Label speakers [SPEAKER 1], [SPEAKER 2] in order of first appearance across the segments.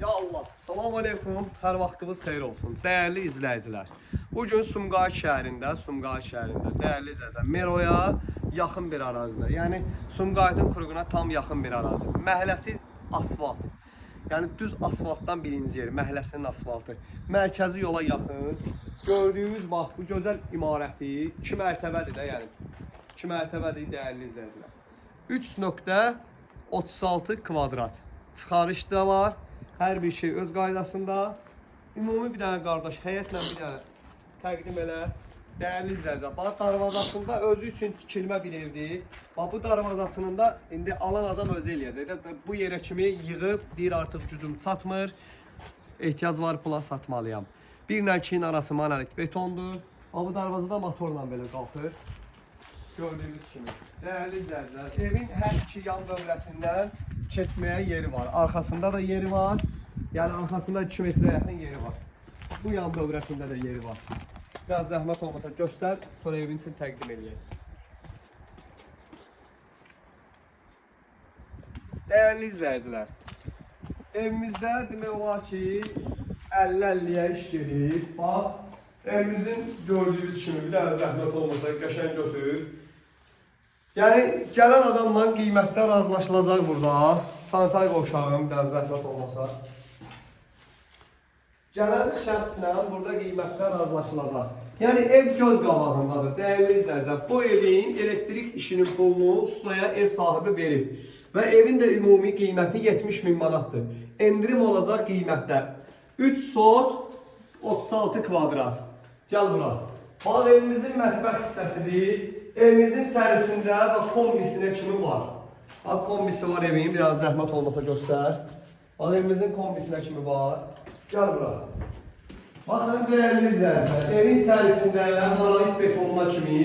[SPEAKER 1] Ya Allah, salam aleykum, hər vaxtınız xeyir olsun, dəyərli izləyicilər. Bugün Sumqayıt şəhərində, dəyərli izləyicilər, Meroya yaxın bir ərazidə, yəni Sumqayıtın Kuruğuna tam yaxın bir ərazi. Məhəlləsi asfalt, yəni düz asfaltdan birinci yeri, məhəlləsinin asfaltı. Mərkəzi yola yaxın, gördüyünüz bax, bu gözəl imarəti 2 mərtəbədir də, yəni 2 mərtəbədir dəyərli izləyicilər. 3.36 kvadrat, çıxarış da var. Hər bir şey öz qaydasında. Ümumi bir dənə qardaş, həyətlə bir dənə təqdim elə. Dəyərli izləyicilər, bax darvazasında özü üçün tikilmə bir evdir. Bax bu darvazasının da indi alan adam özü eləyəcək. Bu yerə kimi yığıb, deyir artıq gücüm çatmır. Ehtiyac var, pula satmalıyam. 1 ilə 2-nin arası monolit betondur. Bax bu darvazada motorla belə qalxır. Gördüyünüz kimi. Dəyərli izləyicilər, evin hər iki yan dövrəsindən keçməyə yeri var. Arxasında da yeri var. Yəni arxasında 2 metrə yaxın yeri var. Bu yan dövrəsində də yeri var. Biraz zəhmət olmasa göstər, sonra evin üçün təqdim edəyək. Dəyərli izləyicilər, evimizdə demək olar ki 50-50-yə iş gedir. Bax, evimizin gördüyünüz kimi bir dənə zəhmət olmasa qəşəng götür. Yəni gələn adamla qiymətdə razılaşılacaq burada. Sanitar qovşağım, bir dənə zəhmət olmasa. Gələn şəxslə burada qiymətdə razılaşılacaq. Yəni ev göz qabağındadır, dəyərli izləyicilər. Bu evin elektrik işinin pulunu ustaya ev sahibi verib. Və evin də ümumi qiyməti 70.000 manatdır. Endirim olacaq qiymətdə. 3 sot 36 kvadrat. Gəl bura. Bax evimizin mətbəx hissəsidir. Evimizin içərisində kombisinə kimi var. Bax kombisi var evin, biraz zəhmət olmasa göstər. Bax evimizin kombisinə kimi var. Gəl bura. Baxın dəyərli izləyicilər, evin içərisində monolit betonuna kimi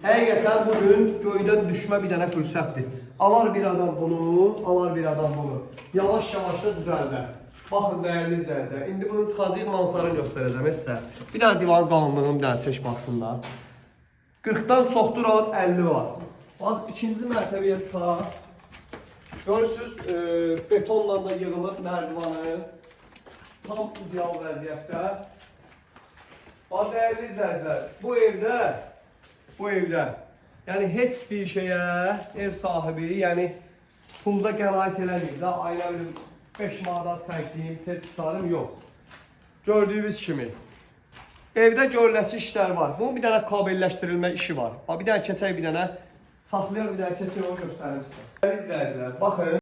[SPEAKER 1] həqiqətən bugün göydən düşmə bir dənə fürsətdir. Alar bir adam bunu, alar bir adam bunu. Yavaş-yavaş da düzəldər. Baxın dəyərli izləyicilər, indi bunu çıxacaq mansarını göstərəcəm sizə. Bir dənə divarın qalınlığını bir dənə çək baxsınlar. 40-dan çoxdur, 50 var. Bax, ikinci mərtəbəyə çıxaq. Görürsünüz, betonla da yığılıb mərdivanı. Tam ideal vəziyyətdə. Bax, dəyərli izləyicilər, bu evdə, yəni heç bir şeyə ev sahibi, yəni pulda qənaət eləməyib də, ayına bir 5 manat xərcliyim, tez tutarım, yox. Gördüyünüz kimi. Evdə görüləsi işlər var. Bunun bir dənə kabelləşdirilmə işi var. Bir dənə keçək, bir dənə saxlayaq, bir dənə keçək, onu göstərim sizə. Dəyərli izləyicilər, baxın.